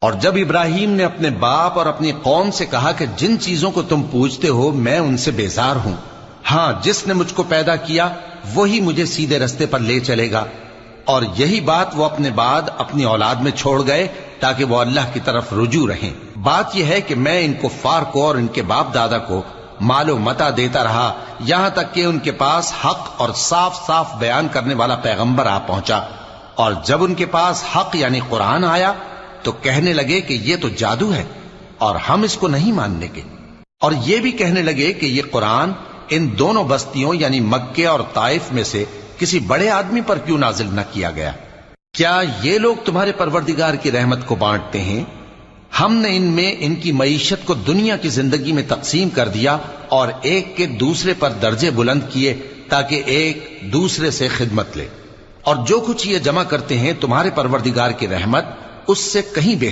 اور جب ابراہیم نے اپنے باپ اور اپنی قوم سے کہا کہ جن چیزوں کو تم پوجتے ہو میں ان سے بیزار ہوں، ہاں جس نے مجھ کو پیدا کیا وہی مجھے سیدھے رستے پر لے چلے گا، اور یہی بات وہ اپنے بعد اپنی اولاد میں چھوڑ گئے تاکہ وہ اللہ کی طرف رجوع رہیں۔ بات یہ ہے کہ میں ان کفار کو اور ان کے باپ دادا کو مال و متاع دیتا رہا یہاں تک کہ ان کے پاس حق اور صاف صاف بیان کرنے والا پیغمبر آ پہنچا، اور جب ان کے پاس حق یعنی قرآن آیا تو کہنے لگے کہ یہ تو جادو ہے اور ہم اس کو نہیں ماننے کے، اور یہ بھی کہنے لگے کہ یہ قرآن ان دونوں بستیوں یعنی مکے اور طائف میں سے کسی بڑے آدمی پر کیوں نازل نہ کیا گیا؟ کیا یہ لوگ تمہارے پروردگار کی رحمت کو بانٹتے ہیں؟ ہم نے ان میں ان کی معیشت کو دنیا کی زندگی میں تقسیم کر دیا اور ایک کے دوسرے پر درجے بلند کیے تاکہ ایک دوسرے سے خدمت لے، اور جو کچھ یہ جمع کرتے ہیں تمہارے پروردگار کی رحمت اس سے کہیں بہتر